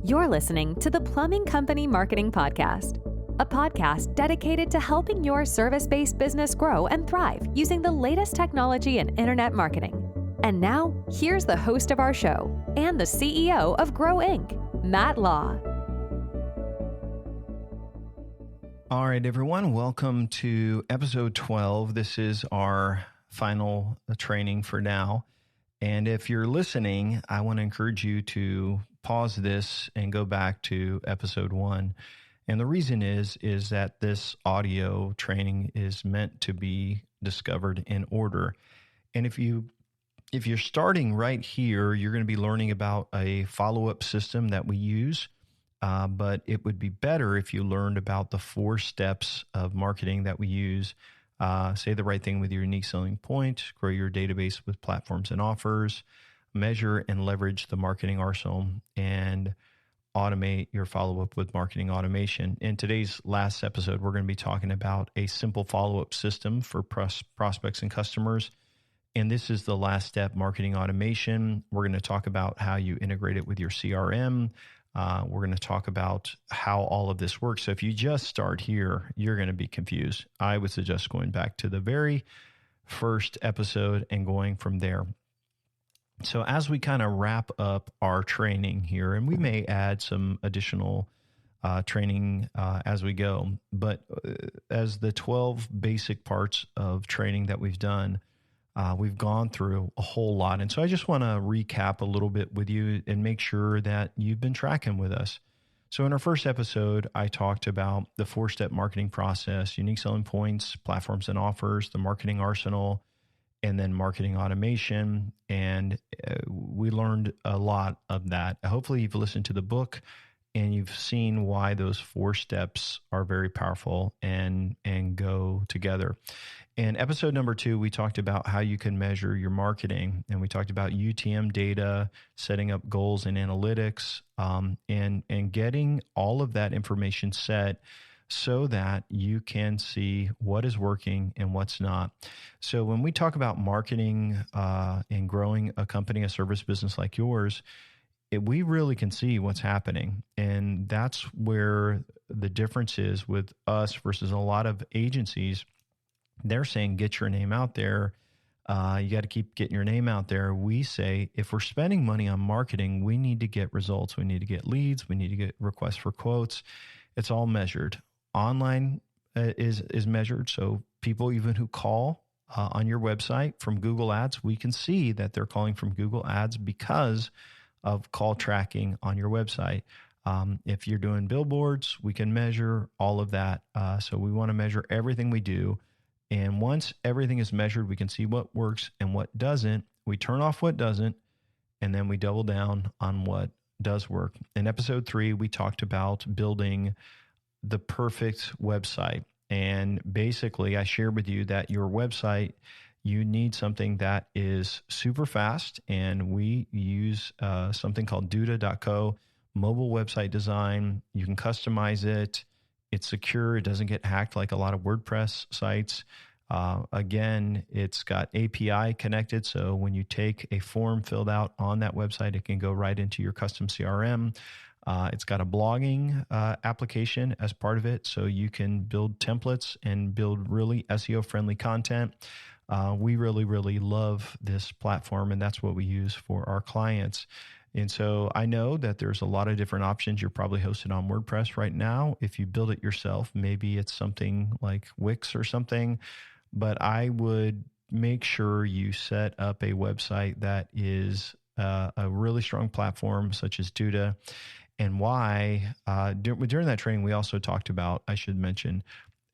You're listening to the Plumbing Company Marketing Podcast, a podcast dedicated to helping your service-based business grow and thrive using the latest technology in internet marketing. And now, here's the host of our show and the CEO of Grow Inc., Matt Law. All right, everyone, welcome to episode 12. This is our final training for now. And if you're listening, I want to encourage you to pause this and go back to episode 1. And the reason is that this audio training is meant to be discovered in order. And if you're starting right here, you're going to be learning about a follow-up system that we use. But it would be better if you learned about the 4 steps of marketing that we use. Say the right thing with your unique selling point, grow your database with platforms and offers, measure and leverage the marketing arsenal, and automate your follow-up with marketing automation. In today's last episode, we're going to be talking about a simple follow-up system for prospects and customers. And this is the last step, marketing automation. We're going to talk about how you integrate it with your CRM. We're going to talk about how all of this works. So if you just start here, you're going to be confused. I would suggest going back to the very first episode and going from there. So as we kind of wrap up our training here, and we may add some additional training as we go, but as the 12 basic parts of training that we've done, we've gone through a whole lot. And so I just want to recap a little bit with you and make sure that you've been tracking with us. So in our first episode, I talked about the 4-step marketing process, unique selling points, platforms and offers, the marketing arsenal, and then marketing automation. And we learned a lot of that. Hopefully you've listened to the book and you've seen why those 4 steps are very powerful and go together. In episode number 2, we talked about how you can measure your marketing, and we talked about UTM data, setting up goals and analytics, and getting all of that information set so that you can see what is working and what's not. So when we talk about marketing and growing a company, a service business like yours, we really can see what's happening. And that's where the difference is with us versus a lot of agencies. They're saying, get your name out there. You got to keep getting your name out there. We say, if we're spending money on marketing, we need to get results. We need to get leads. We need to get requests for quotes. It's all measured. Online is measured. So people even who call on your website from Google Ads, we can see that they're calling from Google Ads because of call tracking on your website. If you're doing billboards, we can measure all of that. So we want to measure everything we do. And once everything is measured, we can see what works and what doesn't. We turn off what doesn't, and then we double down on what does work. In episode 3, we talked about building the perfect website. And basically, I shared with you that your website, you need something that is super fast. And we use something called Duda.co, mobile website design. You can customize it. It's secure. It doesn't get hacked like a lot of WordPress sites. Again, it's got API connected. So when you take a form filled out on that website, it can go right into your custom CRM. It's got a blogging application as part of it. So you can build templates and build really SEO-friendly content. We really, really love this platform, and that's what we use for our clients. And so I know that there's a lot of different options. You're probably hosted on WordPress right now. If you build it yourself, maybe it's something like Wix or something, but I would make sure you set up a website that is a really strong platform such as Duda. And why, during that training, we also talked about, I should mention,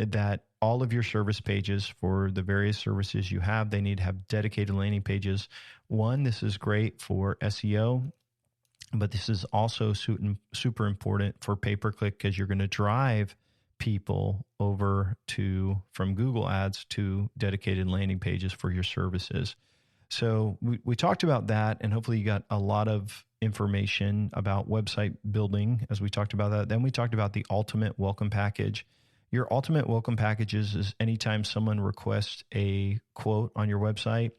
that all of your service pages for the various services you have, they need to have dedicated landing pages. One, this is great for SEO. But this is also super important for pay-per-click because you're going to drive people over from Google Ads to dedicated landing pages for your services. So we talked about that, and hopefully you got a lot of information about website building as we talked about that. Then we talked about the ultimate welcome package. Your ultimate welcome packages is anytime someone requests a quote on your website,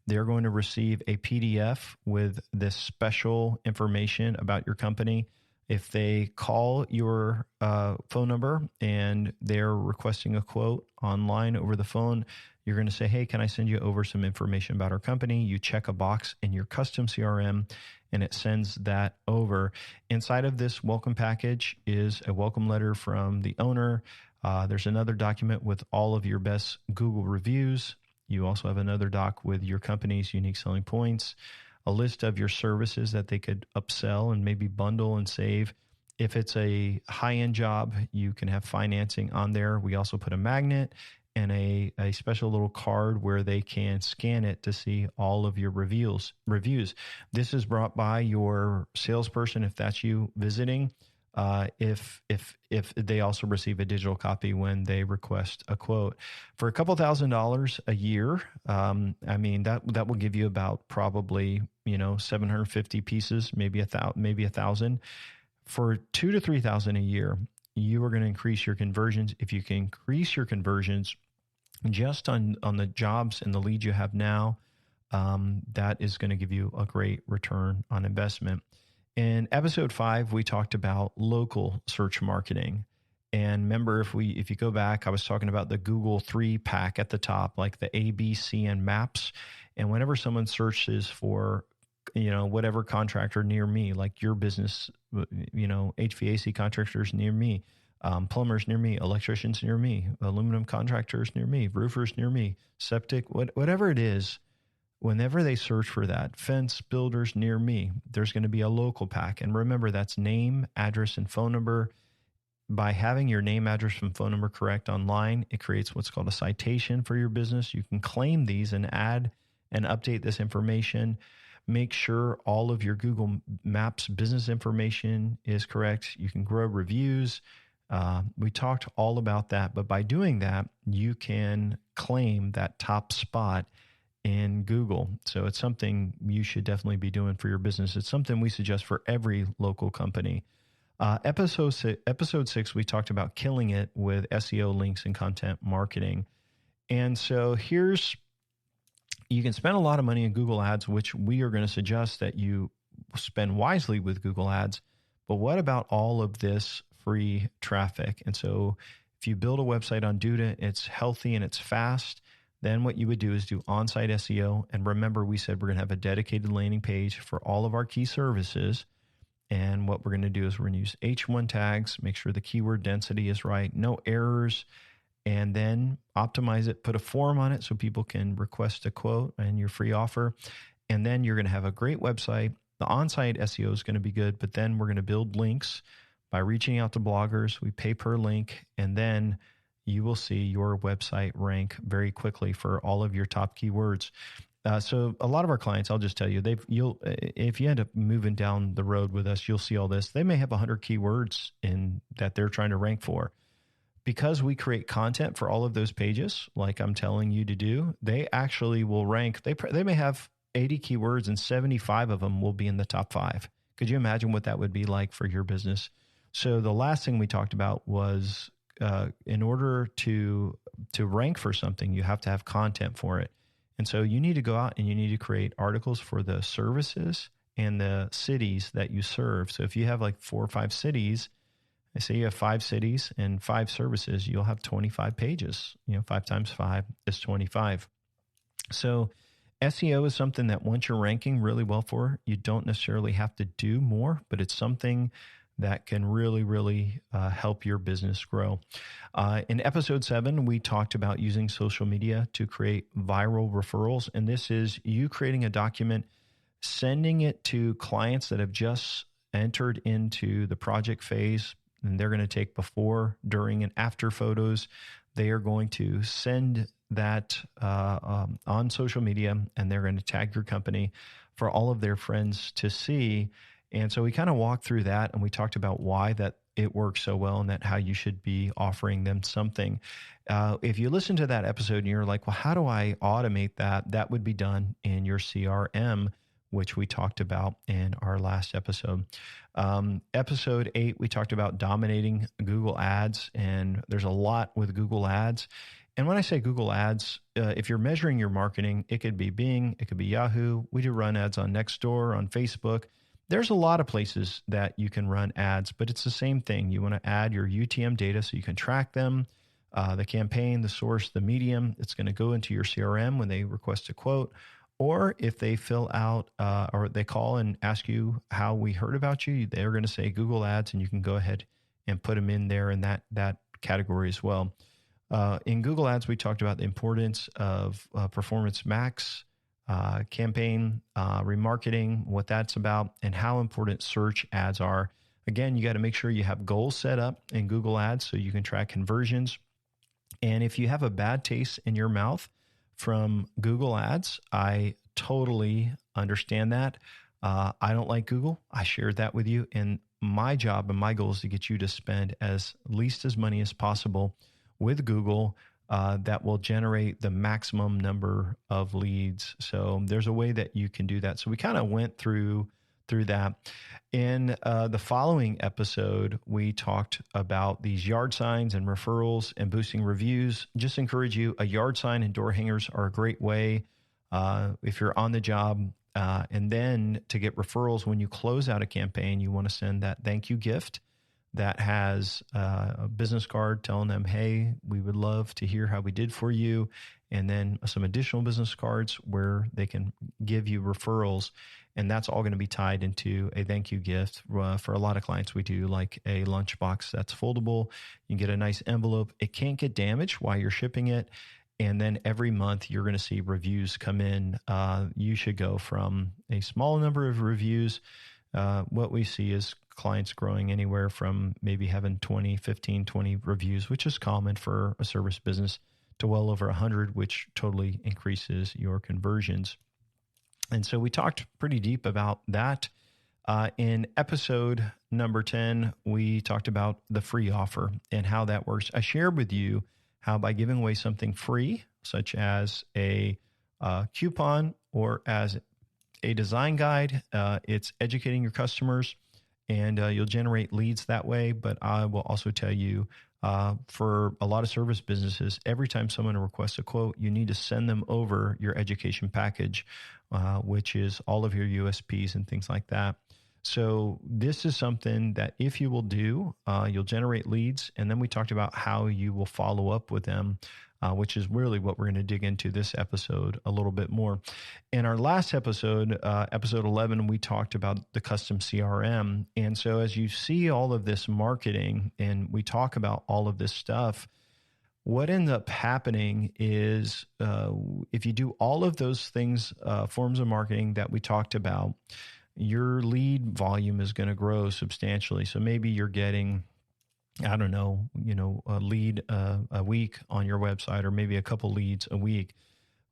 they're going to receive a PDF with this special information about your company. If they call your phone number and they're requesting a quote online over the phone, you're going to say, hey, can I send you over some information about our company? You check a box in your custom CRM and it sends that over. Inside of this welcome package is a welcome letter from the owner. There's another document with all of your best Google reviews. You also have another doc with your company's unique selling points, a list of your services that they could upsell and maybe bundle and save. If it's a high-end job, you can have financing on there. We also put a magnet and a special little card where they can scan it to see all of your reviews. This is brought by your salesperson if that's you visiting. If they also receive a digital copy when they request a quote for a couple $1,000s a year. That will give you about probably 750 pieces, maybe 1,000. For 2,000 to 3,000 a year, you are going to increase your conversions. If you can increase your conversions just on the jobs and the leads you have now, that is going to give you a great return on investment. In episode 5, we talked about local search marketing. And remember, if you go back, I was talking about the Google 3-pack at the top, like the A, B, C, and maps. And whenever someone searches for, whatever contractor near me, like your business, HVAC contractors near me, plumbers near me, electricians near me, aluminum contractors near me, roofers near me, septic, whatever it is. Whenever they search for that, fence builders near me, there's going to be a local pack. And remember, that's name, address, and phone number. By having your name, address, and phone number correct online, it creates what's called a citation for your business. You can claim these and add and update this information. Make sure all of your Google Maps business information is correct. You can grow reviews. We talked all about that. But by doing that, you can claim that top spot in Google. So it's something you should definitely be doing for your business. It's something we suggest for every local company. Episode 6, we talked about killing it with SEO, links, and content marketing. And so you can spend a lot of money in Google Ads, which we are going to suggest that you spend wisely with Google Ads. But what about all of this free traffic? And so if you build a website on Duda, it's healthy and it's fast. Then what you would do is do on-site SEO. And remember, we said we're going to have a dedicated landing page for all of our key services. And what we're going to do is we're going to use H1 tags, make sure the keyword density is right, no errors, and then optimize it, put a form on it so people can request a quote and your free offer. And then you're going to have a great website. The on-site SEO is going to be good, but then we're going to build links by reaching out to bloggers. We pay per link, and then you will see your website rank very quickly for all of your top keywords. So a lot of our clients, I'll just tell you, if you end up moving down the road with us, you'll see all this. They may have 100 keywords in that they're trying to rank for. Because we create content for all of those pages, like I'm telling you to do, they actually will rank. They may have 80 keywords and 75 of them will be in the top 5. Could you imagine what that would be like for your business? So the last thing we talked about was in order to rank for something, you have to have content for it. And so you need to go out and you need to create articles for the services and the cities that you serve. So if you have like 4 or 5 cities, I say you have 5 cities and 5 services, you'll have 25 pages. 5 times 5 is 25. So SEO is something that once you're ranking really well for, you don't necessarily have to do more, but it's something that can really, really help your business grow. In episode 7, we talked about using social media to create viral referrals. And this is you creating a document, sending it to clients that have just entered into the project phase, and they're going to take before, during, and after photos. They are going to send that on social media, and they're going to tag your company for all of their friends to see. And so we kind of walked through that, and we talked about why that it works so well and that how you should be offering them something. If you listen to that episode and you're like, well, how do I automate that? That would be done in your CRM, which we talked about in our last episode. Episode 8, we talked about dominating Google Ads, and there's a lot with Google Ads. And when I say Google Ads, if you're measuring your marketing, it could be Bing, it could be Yahoo. We do run ads on Nextdoor, on Facebook. There's a lot of places that you can run ads, but it's the same thing. You want to add your UTM data so you can track them, the campaign, the source, the medium. It's going to go into your CRM when they request a quote, or if they fill out or they call and ask you how we heard about you, they're going to say Google Ads, and you can go ahead and put them in there in that category as well. In Google Ads, we talked about the importance of Performance Max campaign, remarketing, what that's about, and how important search ads are. Again, you got to make sure you have goals set up in Google Ads so you can track conversions. And if you have a bad taste in your mouth from Google Ads, I totally understand that. I don't like Google. I shared that with you. And my job and my goal is to get you to spend as money as possible with Google that will generate the maximum number of leads. So there's a way that you can do that. So we kind of went through that. In the following episode, we talked about these yard signs and referrals and boosting reviews. Just encourage you, a yard sign and door hangers are a great way if you're on the job. And then to get referrals, when you close out a campaign, you want to send that thank you gift that has a business card telling them, hey, we would love to hear how we did for you. And then some additional business cards where they can give you referrals. And that's all going to be tied into a thank you gift. For a lot of clients, we do like a lunchbox that's foldable. You can get a nice envelope. It can't get damaged while you're shipping it. And then every month you're going to see reviews come in. You should go from a small number of reviews. What we see is clients growing anywhere from maybe having 15, 20 reviews, which is common for a service business, to well over 100, which totally increases your conversions. And so we talked pretty deep about that. In episode number 10, we talked about the free offer and how that works. I shared with you how by giving away something free, such as a coupon or as a design guide, it's educating your customers, and you'll generate leads that way. But I will also tell you, for a lot of service businesses, every time someone requests a quote, you need to send them over your education package, which is all of your USPs and things like that. So this is something that if you will do, you'll generate leads. And then we talked about how you will follow up with them, which is really what we're going to dig into this episode a little bit more. In our last episode, episode 11, we talked about the custom CRM. And so as you see all of this marketing and we talk about all of this stuff, what ends up happening is if you do all of those things, forms of marketing that we talked about, your lead volume is going to grow substantially. So maybe you're getting, I don't know, a lead a week on your website, or maybe a couple leads a week.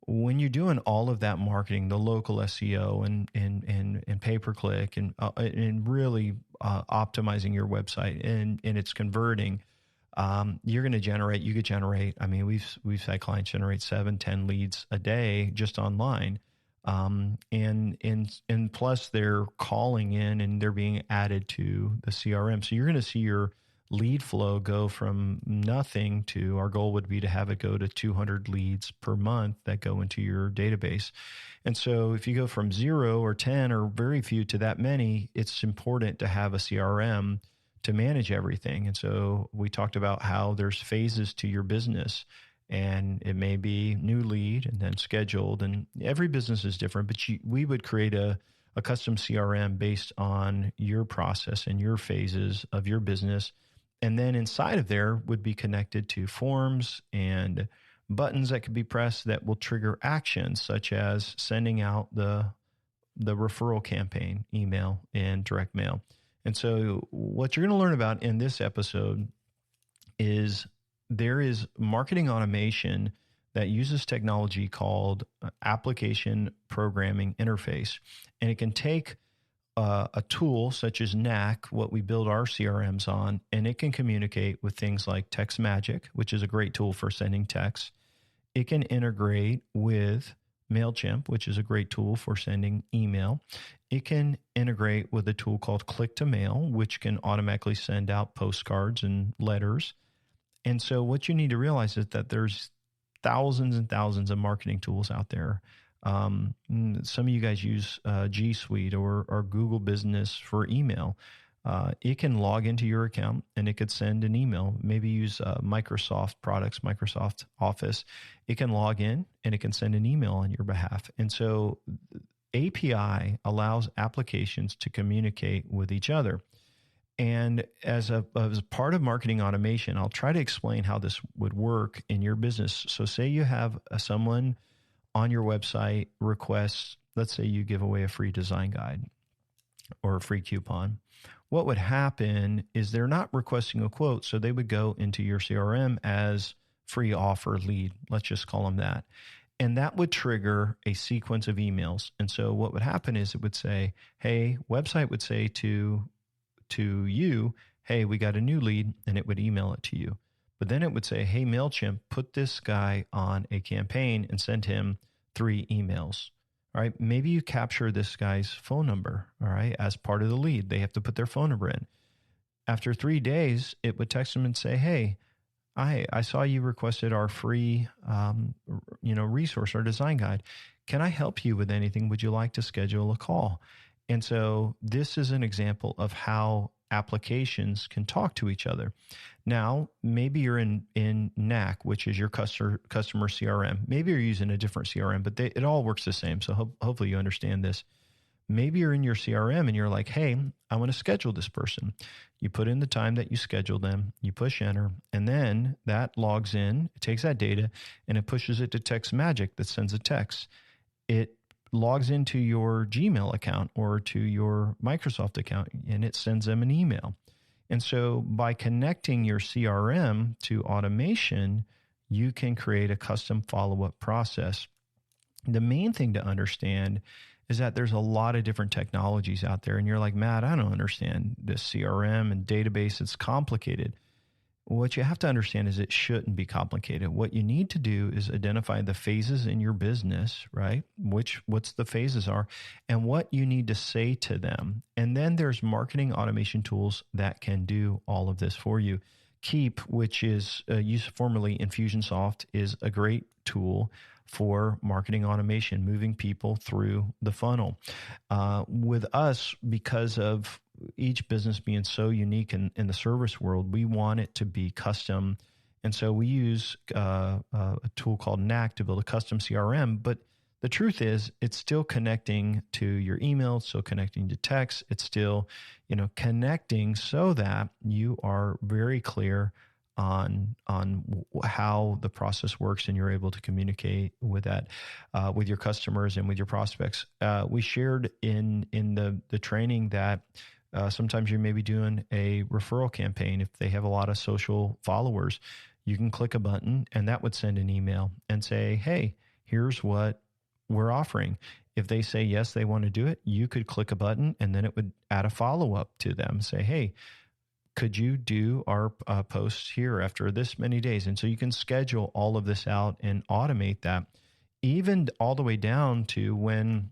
When you're doing all of that marketing, the local SEO and pay-per-click and really optimizing your website and it's converting, you could generate, I mean, we've had clients generate 7-10 leads a day just online. And plus they're calling in and they're being added to the CRM. So you're going to see your lead flow go from nothing to, our goal would be to have it go to 200 leads per month that go into your database. And so if you go from 0 or 10 or very few to that many, it's important to have a CRM to manage everything. And so we talked about how there's phases to your business. And it may be new lead and then scheduled, and every business is different, but we would create a custom CRM based on your process and your phases of your business. And then inside of there would be connected to forms and buttons that could be pressed that will trigger actions, such as sending out the referral campaign, email and direct mail. And so what you're going to learn about in this episode is there is marketing automation that uses technology called application programming interface. And it can take a tool such as NAC, what we build our CRMs on, and it can communicate with things like Text Magic, which is a great tool for sending text. It can integrate with MailChimp, which is a great tool for sending email. It can integrate with a tool called Click to Mail, which can automatically send out postcards and letters. And so what you need to realize is that there's thousands and thousands of marketing tools out there. Some of you guys use G Suite or Google Business for email. It can log into your account and it could send an email. Maybe use Microsoft products, Microsoft Office. It can log in and it can send an email on your behalf. And so API allows applications to communicate with each other. And as a part of marketing automation, I'll try to explain how this would work in your business. So say you have someone on your website requests, let's say you give away a free design guide or a free coupon. What would happen is they're not requesting a quote, so they would go into your CRM as free offer lead. Let's just call them that. And that would trigger a sequence of emails. And so what would happen is it would say, hey, website would say to you, hey, we got a new lead, and it would email it to you. But then it would say, hey, MailChimp, put this guy on a campaign and send him 3 emails. All right, maybe you capture this guy's phone number, all right, as part of the lead. They have to put their phone number in. After 3 days, it would text them and say, hey, I saw you requested our free, resource, our design guide. Can I help you with anything? Would you like to schedule a call? And so this is an example of how applications can talk to each other. Now, maybe you're in NAC, which is your customer CRM. Maybe you're using a different CRM, but it all works the same. So hopefully you understand this. Maybe you're in your CRM and you're like, hey, I want to schedule this person. You put in the time that you scheduled them, you push enter, and then that logs in, it takes that data, and it pushes it to Text Magic that sends a text. It logs into your Gmail account or to your Microsoft account, and it sends them an email. And so by connecting your CRM to automation, you can create a custom follow-up process. The main thing to understand is that there's a lot of different technologies out there, and you're like, Matt, I don't understand this CRM and database. It's complicated. What you have to understand is it shouldn't be complicated. What you need to do is identify the phases in your business, right? What's the phases are and what you need to say to them. And then there's marketing automation tools that can do all of this for you. Keep, which is used formerly Infusionsoft, is a great tool for marketing automation, moving people through the funnel. With us, because of each business being so unique in the service world, we want it to be custom. And so we use a tool called NAC to build a custom CRM. But the truth is, it's still connecting to your email, it's still connecting to text, it's still, connecting so that you are very clear on how the process works, and you're able to communicate with that with your customers and with your prospects. We shared in the training that sometimes you may be doing a referral campaign. If they have a lot of social followers, you can click a button and that would send an email and say, hey, here's what we're offering. If they say yes, they want to do it, you could click a button and then it would add a follow-up to them. Say, hey, could you do our posts here after this many days? And so you can schedule all of this out and automate that, even all the way down to when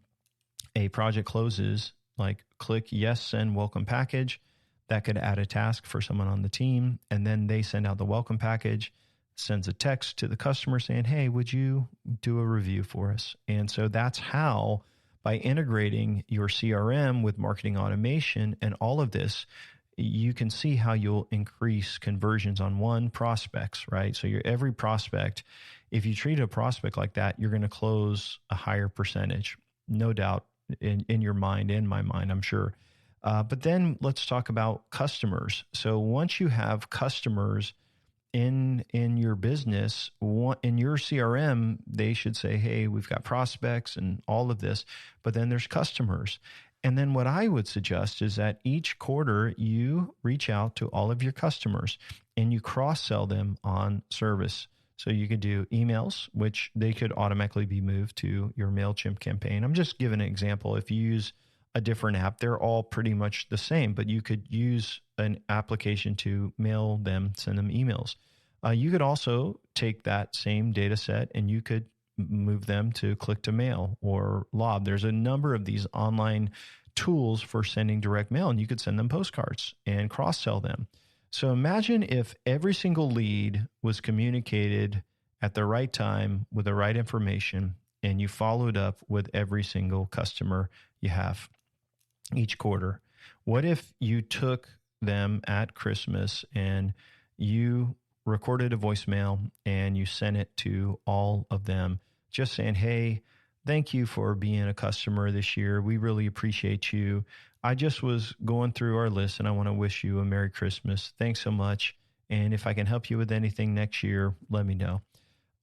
a project closes, like click yes, send welcome package. That could add a task for someone on the team. And then they send out the welcome package, sends a text to the customer saying, hey, would you do a review for us? And so that's how, by integrating your CRM with marketing automation and all of this, you can see how you'll increase conversions on prospects, right? So every prospect, if you treat a prospect like that, you're going to close a higher percentage, no doubt, in your mind, in my mind, I'm sure. But then let's talk about customers. So once you have customers in your business, in your CRM, they should say, hey, we've got prospects and all of this, but then there's customers. And then what I would suggest is that each quarter you reach out to all of your customers and you cross-sell them on service. So you could do emails, which they could automatically be moved to your MailChimp campaign. I'm just giving an example. If you use a different app, they're all pretty much the same, but you could use an application to mail them, send them emails. You could also take that same data set and you could move them to click to mail or lob. There's a number of these online tools for sending direct mail, and you could send them postcards and cross-sell them. So imagine if every single lead was communicated at the right time with the right information and you followed up with every single customer you have each quarter? What if you took them at Christmas and you recorded a voicemail and you sent it to all of them, just saying, hey, thank you for being a customer this year. We really appreciate you. I just was going through our list and I want to wish you a Merry Christmas. Thanks so much. And if I can help you with anything next year, let me know.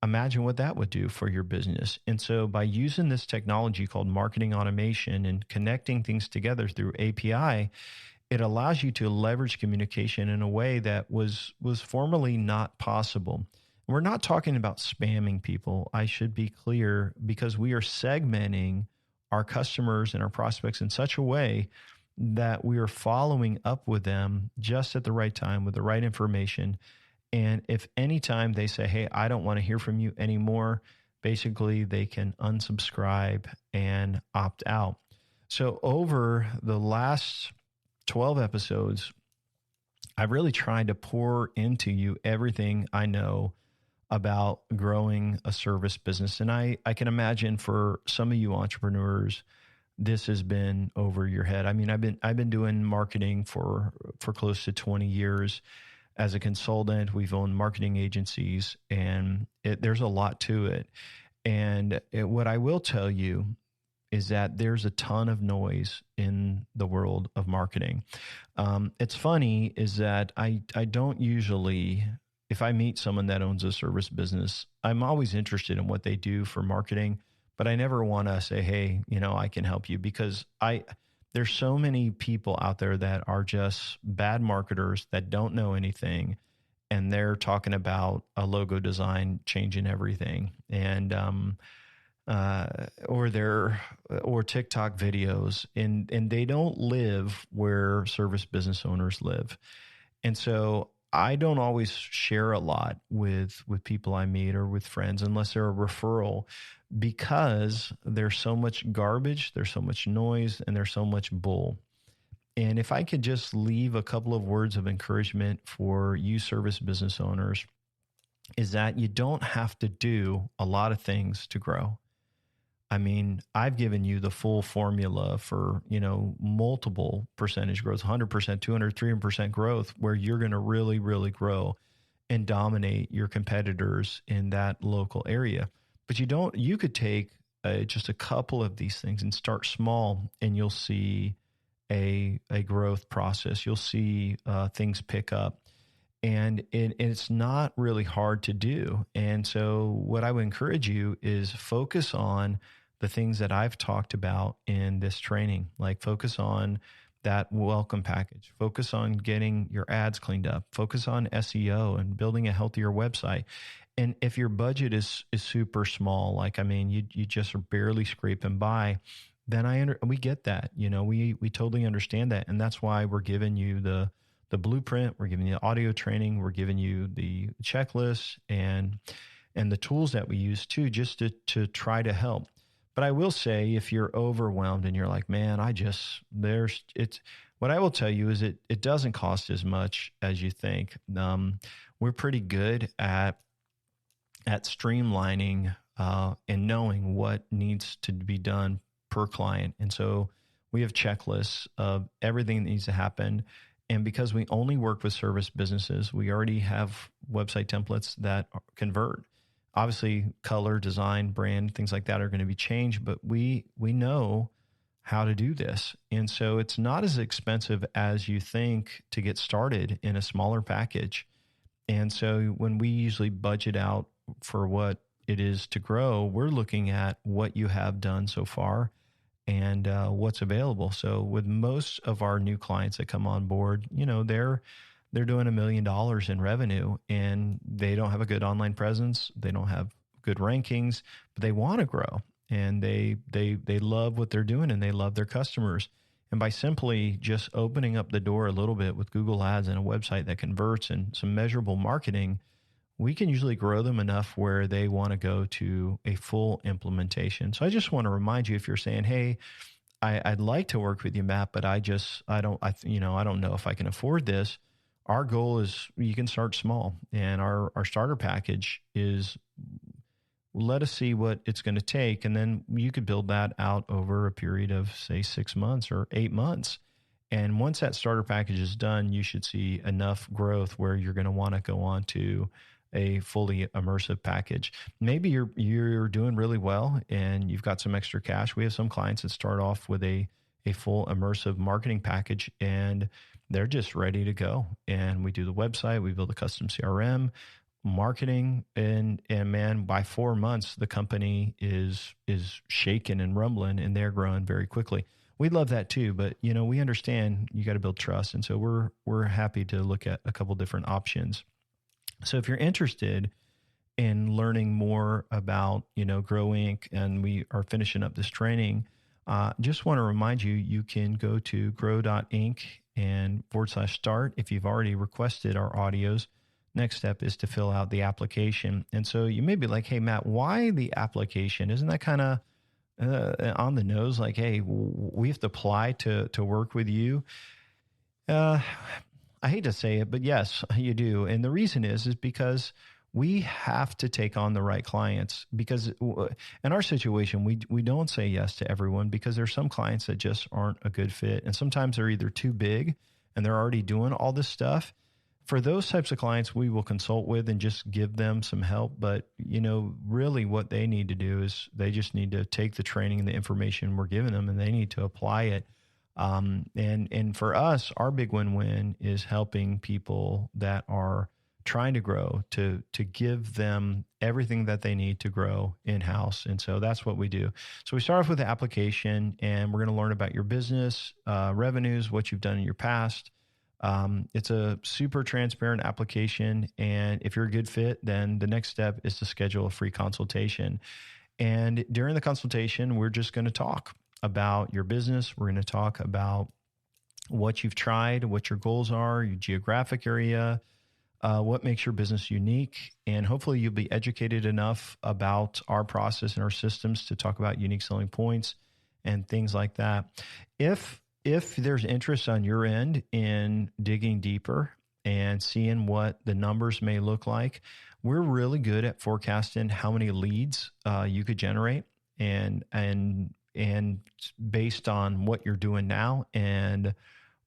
Imagine what that would do for your business. And so by using this technology called marketing automation and connecting things together through API, it allows you to leverage communication in a way that was formerly not possible. We're not talking about spamming people. I should be clear, because we are segmenting our customers and our prospects in such a way that we are following up with them just at the right time with the right information. And if anytime they say, hey, I don't want to hear from you anymore, basically they can unsubscribe and opt out. So over the last 12 episodes, I've really tried to pour into you everything I know about growing a service business. And I can imagine for some of you entrepreneurs, this has been over your head. I mean, I've been doing marketing for close to 20 years. As a consultant, we've owned marketing agencies, and there's a lot to it. And what I will tell you is that there's a ton of noise in the world of marketing. It's funny is that I don't usually, if I meet someone that owns a service business, I'm always interested in what they do for marketing, but I never want to say, hey, I can help you, because there's so many people out there that are just bad marketers that don't know anything, and they're talking about a logo design changing everything, and or TikTok videos, and they don't live where service business owners live. And so I don't always share a lot with people I meet or with friends unless they're a referral, because there's so much garbage, there's so much noise, and there's so much bull. And if I could just leave a couple of words of encouragement for you service business owners, is that you don't have to do a lot of things to grow. I mean, I've given you the full formula for, multiple percentage growth, 100%, 200, 300% growth, where you're going to really, really grow and dominate your competitors in that local area. But you could take just a couple of these things and start small, and you'll see a growth process. You'll see things pick up. And it's not really hard to do. And so what I would encourage you is focus on the things that I've talked about in this training, like focus on that welcome package, focus on getting your ads cleaned up, focus on SEO and building a healthier website. And if your budget is super small, you just are barely scraping by, then we get that. We totally understand that. And that's why we're giving you the blueprint, we're giving you the audio training, we're giving you the checklist and the tools that we use too, just to try to help. But I will say, if you're overwhelmed and you're like, man, what I will tell you is it doesn't cost as much as you think. We're pretty good at streamlining and knowing what needs to be done per client. And so we have checklists of everything that needs to happen. And because we only work with service businesses, we already have website templates that convert. Obviously, color, design, brand, things like that are going to be changed, but we know how to do this. And so it's not as expensive as you think to get started in a smaller package. And so when we usually budget out for what it is to grow, we're looking at what you have done so far and what's available. So with most of our new clients that come on board, they're doing $1 million in revenue, and they don't have a good online presence. They don't have good rankings, but they want to grow, and they love what they're doing, and they love their customers. And by simply just opening up the door a little bit with Google Ads and a website that converts and some measurable marketing, we can usually grow them enough where they want to go to a full implementation. So I just want to remind you, if you're saying, hey, I'd like to work with you, Matt, but I don't know if I can afford this. Our goal is you can start small, and our starter package is let us see what it's going to take. And then you could build that out over a period of, say, 6 months or 8 months. And once that starter package is done, you should see enough growth where you're going to want to go on to a fully immersive package. Maybe you're doing really well and you've got some extra cash. We have some clients that start off with a full immersive marketing package and they're just ready to go. And we do the website, we build a custom CRM, marketing, and man, by 4 months, the company is shaking and rumbling and they're growing very quickly. We love that too, but we understand you got to build trust. And so we're happy to look at a couple different options. So if you're interested in learning more about, Grow Inc., and we are finishing up this training, just want to remind you, you can go to grow.inc and /start. If you've already requested our audios, next step is to fill out the application. And so you may be like, hey, Matt, why the application? Isn't that kind of on the nose? Like, hey, we have to apply to work with you. I hate to say it, but yes, you do. And the reason is because we have to take on the right clients, because in our situation, we don't say yes to everyone because there's some clients that just aren't a good fit. And sometimes they're either too big and they're already doing all this stuff. For those types of clients, we will consult with and just give them some help. But, really what they need to do is they just need to take the training and the information we're giving them and they need to apply it. And for us, our big win-win is helping people that are trying to grow to give them everything that they need to grow in-house. And so that's what we do. So we start off with the application and we're going to learn about your business, revenues, what you've done in your past. It's a super transparent application. And if you're a good fit, then the next step is to schedule a free consultation. And during the consultation, we're just going to talk about your business. We're going to talk about what you've tried, what your goals are, your geographic area, what makes your business unique. And hopefully you'll be educated enough about our process and our systems to talk about unique selling points and things like that. If there's interest on your end in digging deeper and seeing what the numbers may look like, we're really good at forecasting how many leads you could generate and based on what you're doing now and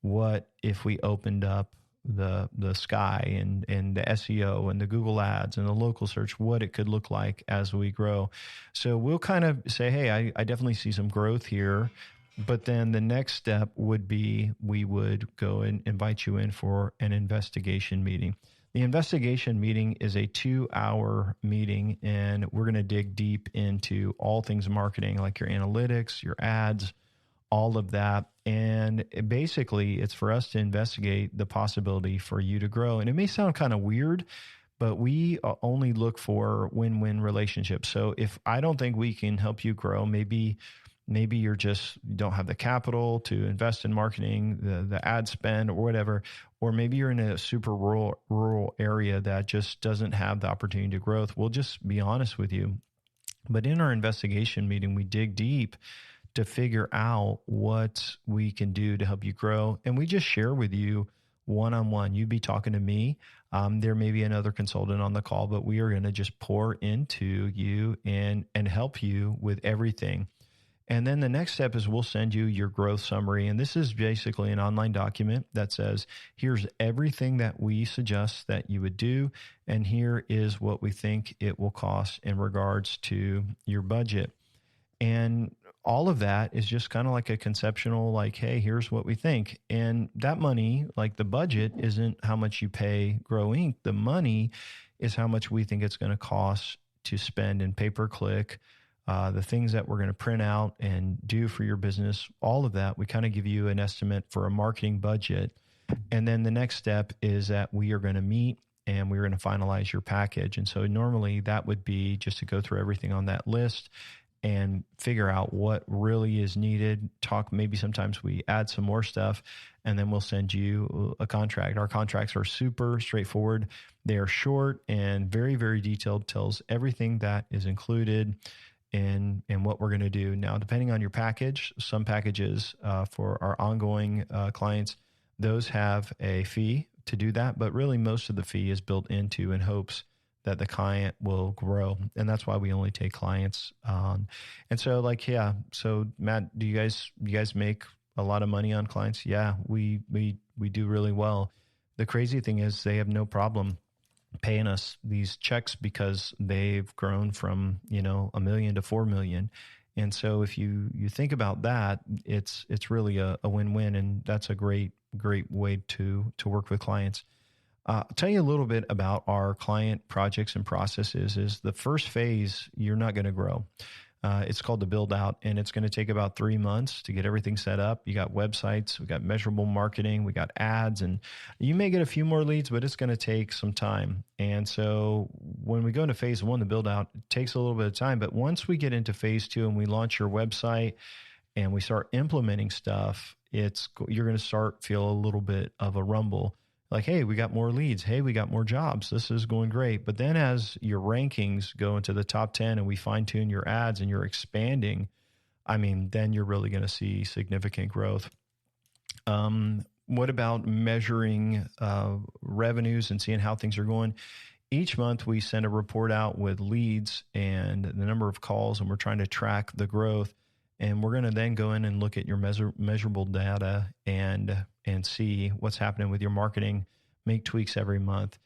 what if we opened up the sky and the SEO and the Google ads and the local search, what it could look like as we grow. So we'll kind of say, hey, I definitely see some growth here. But then the next step would be we would go and invite you in for an investigation meeting. The investigation meeting is a 2-hour meeting, and we're going to dig deep into all things marketing, like your analytics, your ads, all of that. And basically, it's for us to investigate the possibility for you to grow. And it may sound kind of weird, but we only look for win-win relationships. So if I don't think we can help you grow, maybe you don't have the capital to invest in marketing, the ad spend or whatever, or maybe you're in a super rural area that just doesn't have the opportunity to grow. We'll just be honest with you. But in our investigation meeting, we dig deep to figure out what we can do to help you grow. And we just share with you one-on-one. You'd be talking to me. There may be another consultant on the call, but we are going to just pour into you and help you with everything. And then the next step is we'll send you your growth summary. And this is basically an online document that says, here's everything that we suggest that you would do. And here is what we think it will cost in regards to your budget. And all of that is just kind of like a conceptual, like, hey, here's what we think. And that money, like the budget, isn't how much you pay Grow Inc. The money is how much we think it's going to cost to spend in pay-per-click, the things that we're going to print out and do for your business, all of that. We kind of give you an estimate for a marketing budget. And then the next step is that we are going to meet and we're going to finalize your package. And so normally that would be just to go through everything on that list and figure out what really is needed. Maybe sometimes we add some more stuff, and then we'll send you a contract. Our contracts are super straightforward. They are short and very, very detailed, tells everything that is included and what we're going to do. Now, depending on your package, some packages for our ongoing clients, those have a fee to do that, but really most of the fee is built into in hopes that the client will grow. And that's why we only take clients on. And so like, yeah. So Matt, do you guys make a lot of money on clients? Yeah, we do really well. The crazy thing is they have no problem paying us these checks because they've grown from, $1 million to 4 million. And so if you think about that, it's really a win-win. And that's a great way to work with clients. I'll tell you a little bit about our client projects and processes. Is the first phase, you're not going to grow. It's called the build out, and it's going to take about 3 months to get everything set up. You got websites, we got measurable marketing, we got ads, and you may get a few more leads, but it's going to take some time. And so when we go into phase one, the build out, it takes a little bit of time. But once we get into phase two and we launch your website and we start implementing stuff, you're going to start feel a little bit of a rumble. Like, hey, we got more leads. Hey, we got more jobs. This is going great. But then as your rankings go into the top 10 and we fine tune your ads and you're expanding, then you're really going to see significant growth. What about measuring revenues and seeing how things are going? Each month we send a report out with leads and the number of calls, and we're trying to track the growth. And we're going to then go in and look at your measurable data and see what's happening with your marketing, make tweaks every month.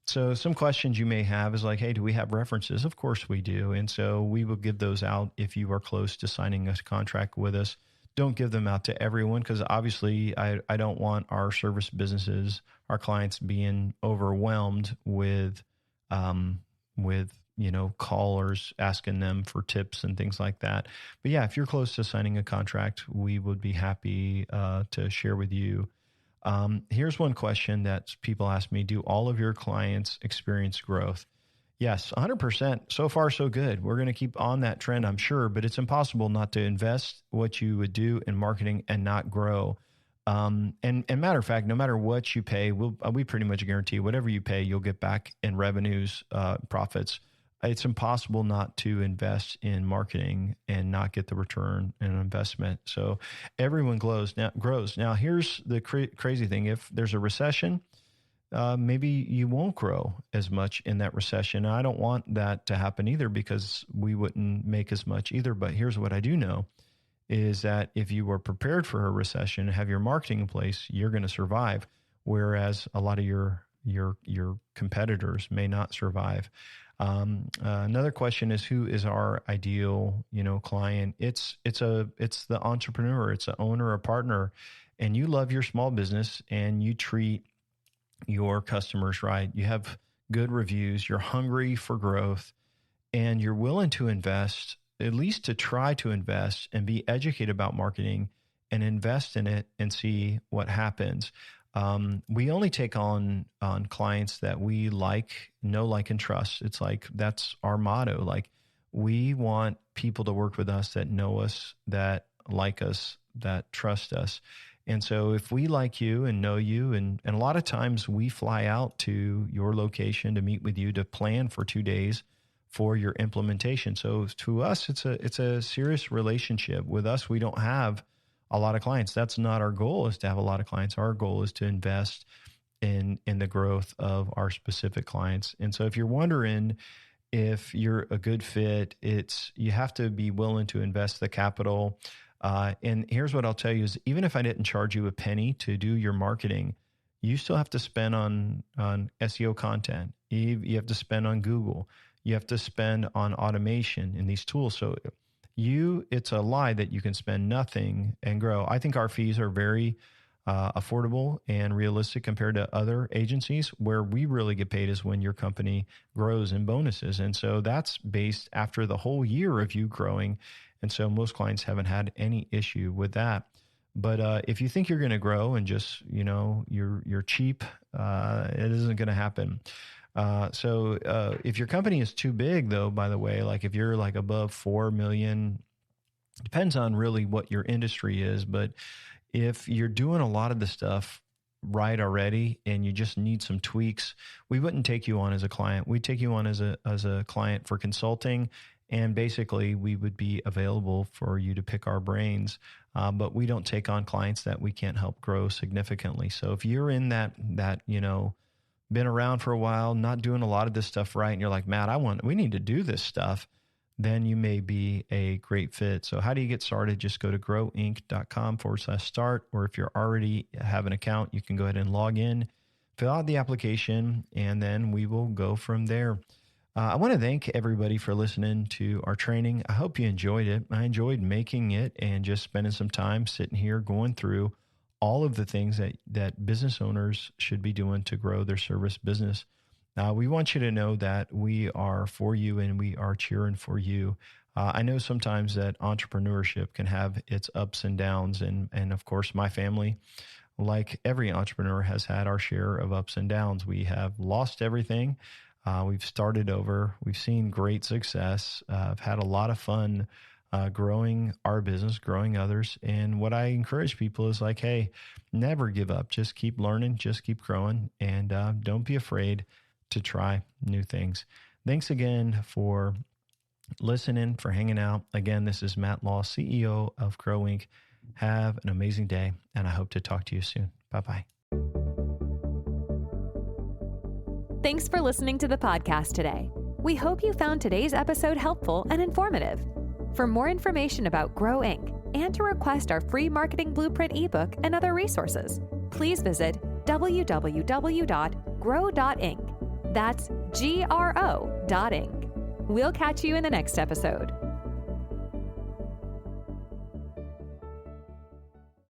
So some questions you may have is like, hey, do we have references? Of course we do. And so we will give those out if you are close to signing a contract with us. Don't give them out to everyone because obviously I don't want our service businesses, our clients being overwhelmed with callers asking them for tips and things like that. But yeah, if you're close to signing a contract, we would be happy to share with you. Here's one question that people ask me: do all of your clients experience growth? Yes, 100%. So far, so good. We're going to keep on that trend, I'm sure, but it's impossible not to invest what you would do in marketing and not grow. And matter of fact, no matter what you pay, we pretty much guarantee whatever you pay, you'll get back in revenues, profits. It's impossible not to invest in marketing and not get the return in an investment. So everyone grows. Now, here's the crazy thing. If there's a recession, maybe you won't grow as much in that recession. I don't want that to happen either because we wouldn't make as much either. But here's what I do know is that if you were prepared for a recession and have your marketing in place, you're going to survive. Whereas a lot of your competitors may not survive. Another question is, who is our ideal, client? It's the entrepreneur, it's the owner or partner, and you love your small business and you treat your customers right. You have good reviews, you're hungry for growth, and you're willing to invest, at least to try to invest and be educated about marketing and invest in it and see what happens. We only take on clients that we know, like, and trust. It's like, that's our motto. Like, we want people to work with us that know us, that like us, that trust us. And so if we like you and know you, and a lot of times we fly out to your location to meet with you, to plan for 2 days for your implementation. So to us, it's a serious relationship. With us, we don't have a lot of clients. That's not our goal, is to have a lot of clients. Our goal is to invest in the growth of our specific clients. And so if you're wondering if you're a good fit, you have to be willing to invest the capital. And here's what I'll tell you is, even if I didn't charge you a penny to do your marketing, you still have to spend on SEO content. You have to spend on Google. You have to spend on automation in these tools. So it's a lie that you can spend nothing and grow. I think our fees are very affordable and realistic compared to other agencies. Where we really get paid is when your company grows in bonuses. And so that's based after the whole year of you growing. And so most clients haven't had any issue with that. But if you think you're going to grow and just, you're cheap, it isn't going to happen. So if your company is too big, though, by the way, like if you're like above 4 million, depends on really what your industry is. But if you're doing a lot of the stuff right already and you just need some tweaks, we wouldn't take you on as a client. We'd take you on as a client for consulting. And basically, we would be available for you to pick our brains, but we don't take on clients that we can't help grow significantly. So if you're in that been around for a while, not doing a lot of this stuff right, and you're like, Matt, we need to do this stuff, then you may be a great fit. So how do you get started? Just go to growinc.com/start, or if you're already have an account, you can go ahead and log in, fill out the application, and then we will go from there. I want to thank everybody for listening to our training. I hope you enjoyed it. I enjoyed making it and just spending some time sitting here going through all of the things that business owners should be doing to grow their service business. We want you to know that we are for you and we are cheering for you. I know sometimes that entrepreneurship can have its ups and downs. And of course, my family, like every entrepreneur, has had our share of ups and downs. We have lost everything. We've started over. We've seen great success. I've had a lot of fun growing our business, growing others. And what I encourage people is like, hey, never give up. Just keep learning, just keep growing, and don't be afraid to try new things. Thanks again for listening, for hanging out. Again, this is Matt Law, CEO of Grow Inc. Have an amazing day, and I hope to talk to you soon. Bye-bye. Thanks for listening to the podcast today. We hope you found today's episode helpful and informative. For more information about Grow Inc. and to request our free marketing blueprint ebook and other resources, please visit www.grow.inc. That's GRO.inc. We'll catch you in the next episode.